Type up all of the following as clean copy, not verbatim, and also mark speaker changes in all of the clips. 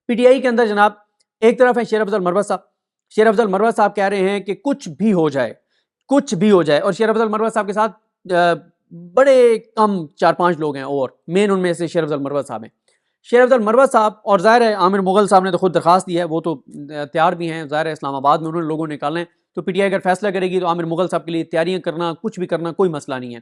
Speaker 1: P T I کے اندر جناب ایک طرف ہے شیر افضل مروت صاحب. شیر افضل مروت صاحب کہہ رہے ہیں کہ کچھ بھی ہو جائے, اور شیر افضل مروت صاحب کے ساتھ بڑے کم 4-5 لوگ ہیں, اور مین ان میں سے شیر افضل مروت صاحب ہیں. شیر افضل مروت صاحب اور ظاہر ہے عامر مغل صاحب نے تو خود درخواست دی ہے, وہ تو تیار بھی ہیں, ظاہر ہے اسلام آباد میں انہوں نے لوگوں نکالنے ہیں, تو پی ٹی آئی اگر فیصلہ کرے گی تو عامر مغل صاحب کے لیے تیاریاں کرنا, کچھ بھی کرنا کوئی مسئلہ نہیں ہے.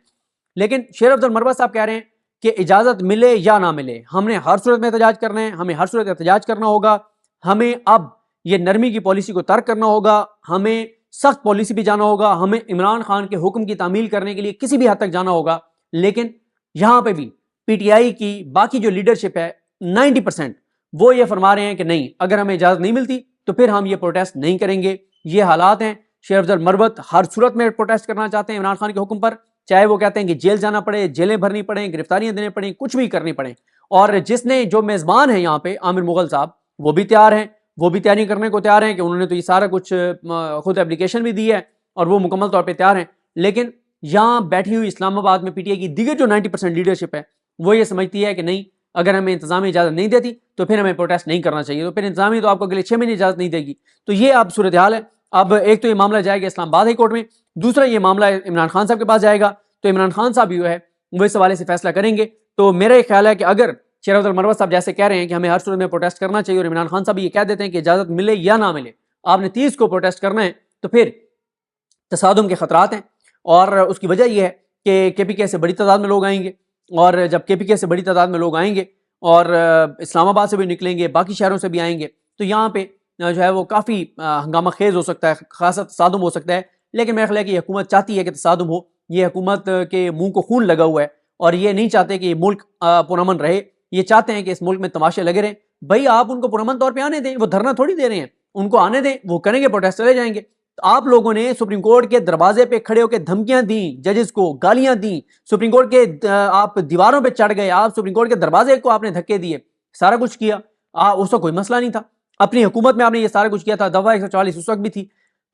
Speaker 1: لیکن شیر افضل مروت صاحب کہہ رہے ہیں کہ اجازت ملے یا نہ ملے, ہم نے ہر صورت میں احتجاج کرنا ہے, ہمیں ہر صورت احتجاج کرنا ہوگا, ہمیں اب یہ نرمی کی پالیسی کو ترک کرنا ہوگا, ہمیں سخت پالیسی بھی جانا ہوگا, ہمیں عمران خان کے حکم کی تعمیل کرنے کے لیے کسی بھی حد تک جانا ہوگا. لیکن یہاں پہ بھی پی ٹی آئی کی باقی جو لیڈرشپ ہے 90% وہ یہ فرما رہے ہیں کہ نہیں, اگر ہمیں اجازت نہیں ملتی تو پھر ہم یہ پروٹیسٹ نہیں کریں گے. یہ حالات ہیں. شیر افضل مروت ہر صورت میں پروٹیسٹ کرنا چاہتے ہیں عمران خان کے حکم پر, چاہے وہ کہتے ہیں کہ جیل جانا پڑے, جیلیں بھرنی پڑیں, گرفتاریاں دینے پڑیں, کچھ بھی کرنی پڑیں. اور جس نے جو میزبان ہیں یہاں پہ عامر مغل صاحب, وہ بھی تیار ہیں, وہ بھی تیاری کرنے کو تیار ہیں کہ انہوں نے تو یہ سارا کچھ خود اپلیکیشن بھی دی ہے اور وہ مکمل طور پہ تیار ہیں. لیکن یہاں بیٹھی ہوئی اسلام آباد میں پی ٹی آئی کی دیگر جو 90% لیڈرشپ ہے وہ یہ سمجھتی ہے کہ نہیں, اگر ہمیں انتظامیہ اجازت نہیں دیتی تو پھر ہمیں پروٹیسٹ نہیں کرنا چاہیے, تو پھر انتظامیہ تو آپ کو اگلے 6 مہینے اجازت نہیں دے گی. تو یہ اب صورتحال ہے. اب ایک تو یہ معاملہ جائے گا اسلام آباد ہائی کورٹ میں, دوسرا یہ معاملہ عمران خان صاحب کے پاس جائے گا, تو عمران خان صاحب جو ہے وہ اس حوالے سے فیصلہ کریں گے. تو میرا یہ خیال ہے کہ اگر شیر افضل مروت صاحب جیسے کہہ رہے ہیں کہ ہمیں ہر صورت میں پروٹیسٹ کرنا چاہیے, اور عمران خان صاحب یہ کہہ دیتے ہیں کہ اجازت ملے یا نہ ملے آپ نے 30 کو پروٹیسٹ کرنا ہے, تو پھر تصادم کے خطرات ہیں. اور اس کی وجہ یہ ہے کہ کے پی کے سے بڑی تعداد میں لوگ آئیں گے, اور جب کے پی کے سے بڑی تعداد میں لوگ آئیں گے اور اسلام آباد سے بھی نکلیں گے, باقی شہروں سے بھی آئیں گے, تو یہاں پہ جو ہے وہ کافی ہنگامہ خیز ہو سکتا ہے, خاصا تصادم ہو سکتا ہے. لیکن میرا خیال ہے کہ یہ حکومت چاہتی ہے کہ تصادم ہو. یہ حکومت کے منہ کو خون لگا ہوا ہے, اور یہ نہیں چاہتے کہ یہ ملک پرامن رہے. یہ چاہتے ہیں کہ اس ملک میں تماشے لگے رہیں. بھائی آپ ان کو پرامن طور پہ آنے دیں, وہ دھرنا تھوڑی دے رہے ہیں, ان کو آنے دیں, وہ کریں گے پروٹیسٹ, چلے جائیں گے. آپ لوگوں نے سپریم کورٹ کے دروازے پہ کھڑے ہو کے دھمکیاں دیں, ججز کو گالیاں دیں, سپریم کورٹ کے آپ دیواروں پہ چڑھ گئے, آپ سپریم کورٹ کے دروازے کو آپ نے دھکے دیے, سارا کچھ کیا. اس کو کوئی مسئلہ نہیں تھا. اپنی حکومت میں آپ نے یہ سارا کچھ کیا تھا, دفعہ 144 اس وقت بھی تھی.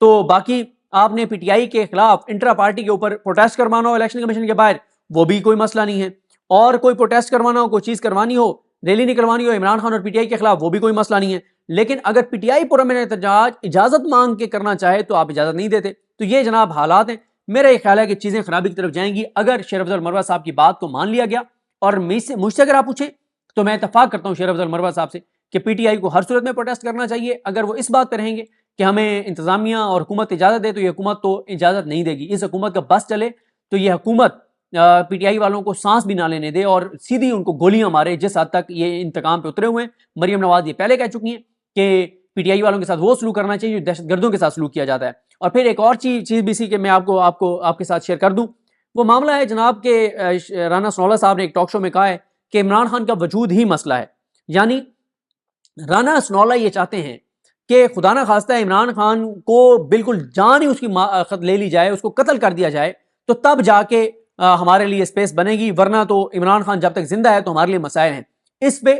Speaker 1: تو باقی آپ نے پی ٹی آئی کے خلاف انٹرا پارٹی کے اوپر پروٹیسٹ کروانا ہو الیکشن کمیشن کے باہر, وہ بھی کوئی مسئلہ نہیں ہے. اور کوئی پروٹیسٹ کروانا ہو, کوئی چیز کروانی ہو, ریلی نکلوانی ہو عمران خان اور پی ٹی آئی کے خلاف, وہ بھی کوئی مسئلہ نہیں ہے. لیکن اگر پی ٹی آئی پرامن احتجاج اجازت مانگ کے کرنا چاہے تو آپ اجازت نہیں دیتے. تو یہ جناب حالات ہیں. میرا یہ خیال ہے کہ چیزیں خرابی کی طرف جائیں گی اگر شیر افضل مروت صاحب کی بات کو مان لیا گیا. اور مجھ سے اگر آپ پوچھیں تو میں اتفاق کرتا ہوں شیر افضل مروت صاحب سے کہ پی ٹی آئی کو ہر صورت میں پروٹیسٹ کرنا چاہیے. اگر وہ اس بات پہ رہیں گے کہ ہمیں انتظامیہ اور حکومت اجازت دے, تو یہ حکومت تو اجازت نہیں دے گی. اس حکومت کا بس چلے تو یہ حکومت پی ٹی آئی والوں کو سانس بھی نہ لینے دے اور سیدھی ان کو گولیاں مارے, جس حد تک یہ انتقام پہ اترے ہوئے ہیں. مریم نواز یہ پہلے کہہ چکی ہیں کہ پی ٹی آئی والوں کے ساتھ وہ سلوک کرنا چاہیے جو دہشت گردوں کے ساتھ سلوک کیا جاتا ہے. اور پھر ایک اور چیز بھی سی کہ میں آپ کے ساتھ شیئر کر دوں. وہ معاملہ ہے جناب کہ رانا ثناء اللہ صاحب نے ایک ٹاک شو میں کہا ہے کہ عمران خان کا وجود ہی مسئلہ ہے. یعنی رانا ثناء اللہ یہ چاہتے ہیں کہ خدا نہ خواستہ عمران خان کو بالکل جان ہی اس کی لے لی جائے, اس کو قتل کر دیا جائے, تو تب جا کے ہمارے لیے اسپیس بنے گی, ورنہ تو عمران خان جب تک زندہ ہے تو ہمارے لیے مسائل ہیں. اس پہ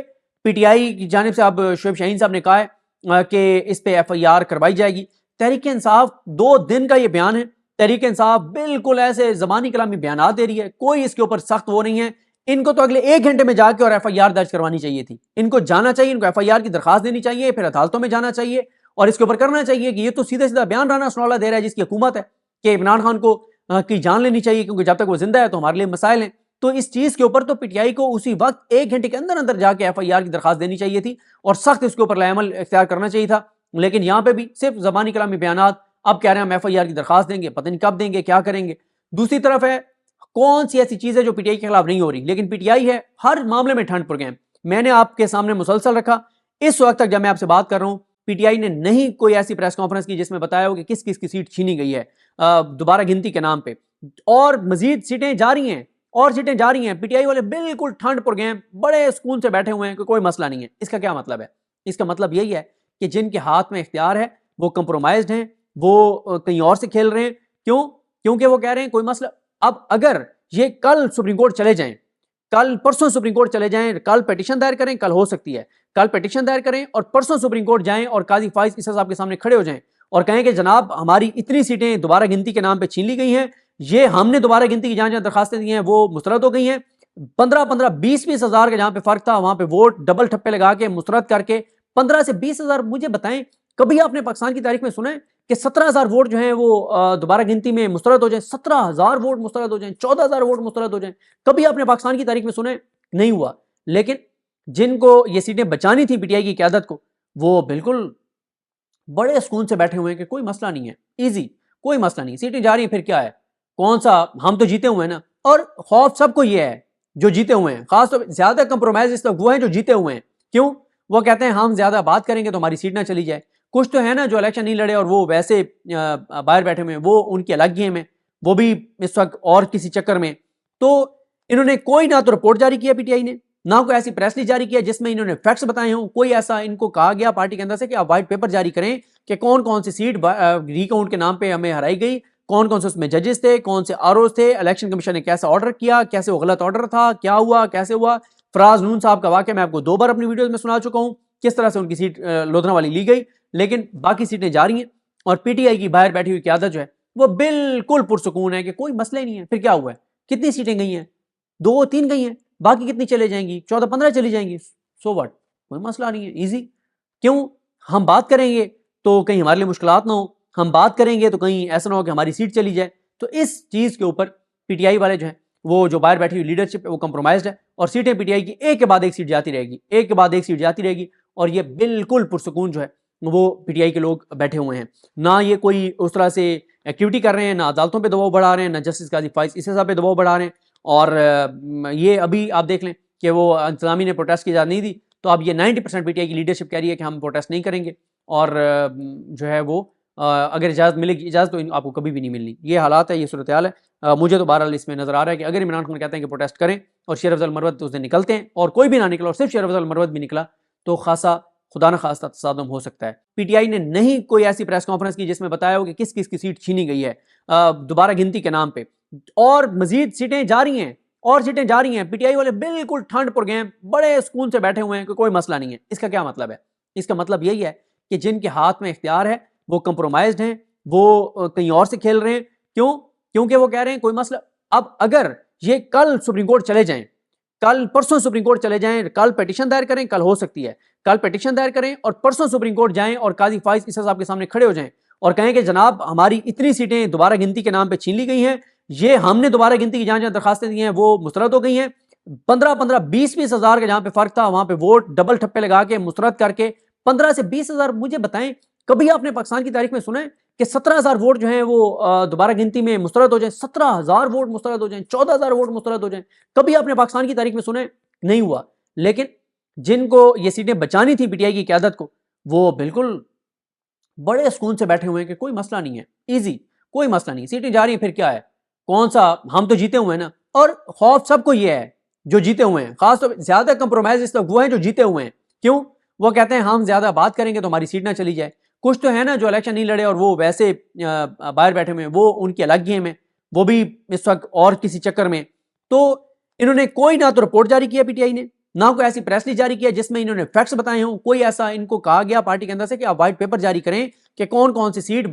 Speaker 1: پی ٹی آئی کی جانب سے اب شعیب شاہین صاحب نے کہا ہے کہ اس پہ ایف آئی آر کروائی جائے گی. تحریک انصاف 2 دن کا یہ بیان ہے. تحریک انصاف بالکل ایسے زبانی کلامی بیانات دے رہی ہے, کوئی اس کے اوپر سخت وہ نہیں ہے. ان کو تو اگلے 1 گھنٹے میں جا کے اور ایف آئی آر درج کروانی چاہیے تھی. ان کو جانا چاہیے, ان کو ایف آئی آر کی درخواست دینی چاہیے, پھر عدالتوں میں جانا چاہیے اور اس کے اوپر کرنا چاہیے کہ یہ تو سیدھا سیدھا بیان رانا ثناء اللہ دے رہا ہے جس کی حکومت ہے کہ عمران خان کو کی جان لینی چاہیے کیونکہ جب تک وہ زندہ ہے تو ہمارے لیے مسائل ہیں. تو اس چیز کے اوپر تو پی ٹی آئی کو اسی وقت 1 گھنٹے کے اندر اندر جا کے ایف آئی آر کی درخواست دینی چاہیے تھی اور سخت اس کے اوپر عمل اختیار کرنا چاہیے تھا. لیکن یہاں پہ بھی صرف زبانی کلامی بیانات. اب کہہ رہے ہیں ہم ایف آئی آر کی درخواست دیں گے, پتہ نہیں کب دیں گے, کیا کریں گے. دوسری طرف ہے کون سی ایسی چیز ہے جو پی ٹی آئی کے خلاف نہیں ہو رہی, لیکن پی ٹی آئی ہے ہر معاملے میں ٹھنڈ پر گئے. میں نے آپ کے سامنے مسلسل رکھا اس وقت تک جب میں آپ سے بات کر رہا ہوں, پی ٹی آئی نے نہیں کوئی ایسی پریس کانفرنس کی جس میں بتایا ہو کہ کس کس کی سیٹ چھینی گئی ہے دوبارہ گنتی کے نام پہ, اور مزید سیٹیں جاری ہیں اور سیٹیں جاری ہیں. پی ٹی آئی والے بالکل ٹھنڈ پر گئے, بڑے سکون سے بیٹھے ہوئے ہیں کہ کوئی مسئلہ نہیں ہے. اس کا کیا مطلب ہے؟ اس کا مطلب یہی ہے کہ جن کے ہاتھ میں اختیار ہے وہ کمپرومائزڈ ہیں, وہ کہیں اور سے کھیل رہے ہیں. کیوں؟ کیونکہ وہ کہہ رہے ہیں کوئی مسئلہ. اب اگر یہ کل سپریم کورٹ چلے جائیں, کل پرسوں سپریم کورٹ چلے جائیں, کل پیٹیشن دائر کریں, کل ہو سکتی ہے کل پیٹیشن دائر کریں اور پرسوں سپریم کورٹ جائیں اور قاضی فائز عیسیٰ صاحب کے سامنے کھڑے ہو جائیں اور کہیں کہ جناب ہماری اتنی سیٹیں دوبارہ گنتی کے نام پہ چھین لی گئی ہیں, یہ ہم نے دوبارہ گنتی کی جہاں درخواستیں دی ہیں وہ مسترد ہو گئی ہیں, 15-20 ہزار کا جہاں پہ فرق تھا وہاں پہ ووٹ ڈبل ٹھپے لگا کے مسترد کر کے 15 سے 20,000 مجھے بتائیں کبھی آپ نے پاکستان کی تاریخ میں سنا ہے کہ 17,000 ووٹ جو ہیں وہ دوبارہ گنتی میں مسترد ہو جائیں، 17,000 ووٹ مسترد ہو جائیں، 14,000 ووٹ مسترد ہو جائیں؟ کبھی آپ نے پاکستان کی تاریخ میں سنا ہے؟ نہیں ہوا۔ لیکن جن کو یہ سیٹیں بچانی تھی پی ٹی آئی کی قیادت کو، وہ بالکل بڑے سکون سے بیٹھے ہوئے ہیں کہ کوئی مسئلہ نہیں ہے، ایزی، کوئی مسئلہ نہیں، سیٹیں جا رہی ہیں، پھر کیا ہے، کون سا، ہم تو جیتے ہوئے ہیں نا۔ اور خوف سب کو یہ ہے جو جیتے ہوئے ہیں، خاص طور پہ زیادہ کمپرومائز اس وقت وہ ہیں جو جیتے ہوئے ہیں۔ کیوں؟ وہ کہتے ہیں ہم زیادہ بات کریں گے تو ہماری سیٹ نہ چلی جائے۔ کچھ تو ہے نا جو الیکشن نہیں لڑے اور وہ ویسے باہر بیٹھے ہوئے ہیں، وہ ان کی الگ گیم ہے، وہ بھی اس وقت اور کسی چکر میں۔ تو انہوں نے کوئی نہ تو رپورٹ جاری کیا پی ٹی آئی نے، نہ کوئی ایسی پریس لی جاری کیا جس میں انہوں نے فیکٹس بتائے ہوں، کوئی ایسا ان کو کہا گیا پارٹی کے اندر سے کہ آپ وائٹ پیپر جاری کریں کہ کون کون سی سیٹ ریکاؤنٹ کے نام پہ ہمیں ہرائی گئی، کون کون سے اس میں ججز تھے، کون سے آر اوز تھے، الیکشن کمیشن نے کیسا آرڈر کیا، کیسے وہ غلط آرڈر تھا، کیا ہوا، کیسے ہوا۔ فراز نون صاحب کا واقعہ میں آپ کو 2 بار اپنی ویڈیوز میں سنا چکا ہوں، کس طرح سے ان کی سیٹ لدھنا والی لی گئی، لیکن باقی سیٹیں جا رہی ہیں اور پی ٹی آئی کی باہر بیٹھی ہوئی قیادت جو ہے وہ بالکل پرسکون ہے کہ کوئی مسئلہ ہی نہیں ہے۔ پھر کیا ہوا ہے، کتنی سیٹیں گئی ہیں، 2-3 گئی ہیں، باقی کتنی چلے جائیں گی، 14-15 چلی جائیں گی، سو واٹ، کوئی مسئلہ نہیں ہے، ایزی۔ کیوں؟ ہم بات کریں گے تو کہیں ہمارے لیے مشکلات نہ ہو، ہم بات کریں گے تو کہیں ایسا نہ ہو کہ ہماری سیٹ چلی جائے۔ تو اس چیز کے اوپر پی ٹی آئی والے جو ہیں وہ جو باہر بیٹھی ہوئی لیڈرشپ ہے وہ کمپرومائزڈ ہے، اور سیٹیں پی ٹی آئی کی ایک کے بعد ایک سیٹ جاتی رہے گی، ایک کے بعد ایک سیٹ جاتی رہے گی، اور یہ بالکل پرسکون جو ہے وہ پی ٹی آئی کے لوگ بیٹھے ہوئے ہیں۔ نہ یہ کوئی اس طرح سے ایکٹیویٹی کر رہے ہیں، نہ عدالتوں پہ دباؤ بڑھا رہے ہیں، نہ جسٹس قاضی فائز عیسی صاحب پہ دباؤ بڑھا رہے ہیں۔ اور یہ ابھی آپ دیکھ لیں کہ وہ انتظامیہ نے پروٹیسٹ کی اجازت نہیں دی، تو اب یہ 90% پی ٹی آئی کی لیڈرشپ کہہ رہی ہے کہ ہم پروٹیسٹ نہیں کریں گے، اور جو ہے وہ اگر اجازت ملے گی، اجازت تو آپ کو کبھی بھی نہیں ملنی۔ یہ حالات ہے، یہ صورتحال ہے۔ مجھے تو بہرحال اس میں نظر آ رہا ہے کہ اگر عمران خان کہتے ہیں کہ پروٹیسٹ کریں اور شیر افضل مروت اس دن نکلتے ہیں اور کوئی بھی نہ نکلا اور صرف شیر افضل مروت بھی نکلا، تو خاصا خدا نہ خواستہ تصادم ہو سکتا ہے۔ پی ٹی آئی نے نہیں کوئی ایسی پریس کانفرنس کی جس میں بتایا ہو کہ کس کس کی سیٹ چھینی گئی ہے دوبارہ گنتی کے نام پہ، اور مزید سیٹیں جاری ہیں، اور سیٹیں جاری ہیں۔ پی ٹی آئی والے بالکل ٹھنڈ پر گئے ہیں، بڑے سکون سے بیٹھے ہوئے ہیں کہ کوئی مسئلہ نہیں ہے۔ اس کا کیا مطلب ہے؟ اس کا مطلب یہی ہے کہ جن کے ہاتھ میں اختیار ہے وہ کمپرومائزڈ ہیں، وہ کہیں اور سے کھیل رہے ہیں۔ کیوں؟ کیونکہ وہ کہہ رہے ہیں کوئی مسئلہ، اب اگر یہ کل سپریم کورٹ چلے جائیں، کل پرسوں سپریم کورٹ چلے جائیں، کل پیٹیشن دائر کریں، کل ہو سکتی ہے کل پیٹیشن دائر کریں اور پرسوں سپریم کورٹ جائیں اور قاضی فائز عیسی صاحب کے سامنے کھڑے ہو جائیں اور کہیں کہ جناب ہماری اتنی سیٹیں دوبارہ گنتی کے نام پہ چھین لی گئی ہیں، یہ ہم نے دوبارہ گنتی کی جہاں درخواستیں دی ہیں وہ مسترد ہو گئی ہیں، 15 20 ہزار کا جہاں پہ فرق تھا وہاں پہ ووٹ ڈبل ٹھپے لگا کے مسترد کر کے 15 سے 20 ہزار مجھے بتائیں کبھی آپ نے پاکستان کی تاریخ میں سنا ہے کہ 17,000 ووٹ جو ہیں وہ دوبارہ گنتی میں مسترد ہو جائیں، 17,000 ووٹ مسترد ہو جائیں، 14,000 ووٹ مسترد ہو جائیں؟ کبھی آپ نے پاکستان کی تاریخ میں سنا ہے؟ نہیں ہوا۔ لیکن جن کو یہ سیٹیں بچانی تھی پی ٹی آئی کی قیادت کو، وہ بالکل بڑے سکون سے بیٹھے ہوئے ہیں کہ کوئی مسئلہ نہیں ہے، ایزی، کوئی مسئلہ نہیں، سیٹیں جا رہی ہیں، پھر کیا ہے، کون سا، ہم تو جیتے ہوئے ہیں نا۔ اور خوف سب کو یہ ہے جو جیتے ہوئے ہیں، خاص طور پہ زیادہ کمپرومائز اس وقت وہ ہیں جو جیتے ہوئے ہیں۔ کیوں؟ وہ کہتے ہیں ہم زیادہ بات کریں گے تو ہماری سیٹ نہ چلی جائے۔ کچھ تو ہے نا جو الیکشن نہیں لڑے اور وہ ویسے باہر بیٹھے ہوئے ہیں، وہ ان کی الگ گیم ہے، وہ بھی اس وقت اور کسی چکر میں۔ تو انہوں نے کوئی نہ تو رپورٹ جاری کیا پی ٹی آئی نے، نہ کوئی ایسی پریس لی جاری کیا جس میں انہوں نے فیکٹس بتائے ہوں، کوئی ایسا ان کو کہا گیا پارٹی کے اندر سے کہ آپ وائٹ پیپر جاری کریں کہ کون کون سی سیٹ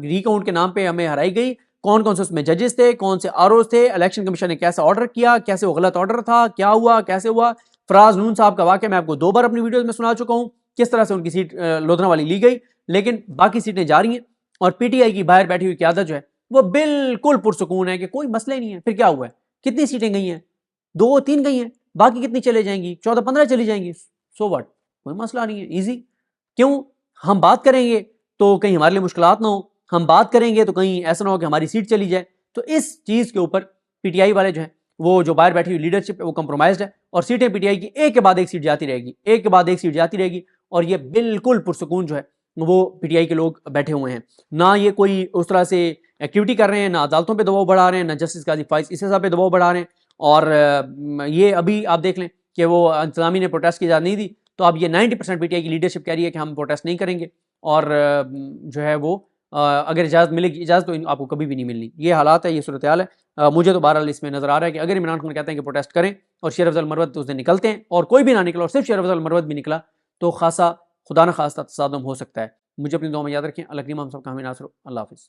Speaker 1: ریکاؤنٹ کے نام پہ ہمیں ہرائی گئی، کون کون سے اس میں ججز تھے، کون سے آر اوز تھے، الیکشن کمیشن نے کیسا آرڈر کیا، کیسے وہ غلط آرڈر تھا، کیا ہوا، کیسے ہوا۔ فراز نون صاحب کا واقعہ میں آپ کو 2 بار اپنی ویڈیوز میں سنا چکا ہوں، کس طرح سے ان کی سیٹ لدھنا والی لی گئی، لیکن باقی سیٹیں جا رہی ہیں اور پی ٹی آئی کی باہر بیٹھی ہوئی قیادت جو ہے وہ بالکل پرسکون ہے کہ کوئی مسئلہ ہی نہیں ہے۔ پھر کیا ہوا ہے، کتنی سیٹیں گئی ہیں، 2-3 گئی ہیں، باقی کتنی چلے جائیں گی، 14-15 چلی جائیں گی، سو واٹ، کوئی مسئلہ نہیں ہے، ایزی۔ کیوں؟ ہم بات کریں گے تو کہیں ہمارے لیے مشکلات نہ ہو، ہم بات کریں گے تو کہیں ایسا نہ ہو کہ ہماری سیٹ چلی جائے۔ تو اس چیز کے اوپر پی ٹی آئی والے جو ہیں وہ جو باہر بیٹھی ہوئی لیڈرشپ ہے وہ کمپرومائزڈ ہے، اور سیٹیں پی ٹی آئی کی ایک کے بعد ایک سیٹ جاتی رہے گی، ایک کے بعد ایک سیٹ جاتی رہے گی، اور یہ بالکل پرسکون جو ہے وہ پی ٹی آئی کے لوگ بیٹھے ہوئے ہیں۔ نہ یہ کوئی اس طرح سے ایکٹیویٹی کر رہے ہیں، نہ عدالتوں پہ دباؤ بڑھا رہے ہیں، نہ جسٹس قاضی فائز عیسی صاحب پہ دباؤ بڑھا رہے ہیں۔ اور یہ ابھی آپ دیکھ لیں کہ وہ انتظامیہ نے پروٹیسٹ کی اجازت نہیں دی، تو اب یہ 90% پی ٹی آئی کی لیڈرشپ کہہ رہی ہے کہ ہم پروٹیسٹ نہیں کریں گے، اور جو ہے وہ اگر اجازت ملے گی، اجازت تو آپ کو کبھی بھی نہیں ملنی۔ یہ حالات ہے، یہ صورتحال ہے۔ مجھے تو بہرحال اس میں نظر آ رہا ہے کہ اگر عمران خان کہتے ہیں کہ پروٹیسٹ کریں اور شیر افضل مروت اس دن نکلتے ہیں اور کوئی بھی نہ نکلا اور صرف شیر افضل مروت بھی نکلا، تو خاصا خدا نہ خواستہ تصادم ہو سکتا ہے۔ مجھے اپنی دعا میں یاد رکھیں۔ اللہ کریم ہم سب کا حامی ناصر ہو۔ اللہ حافظ۔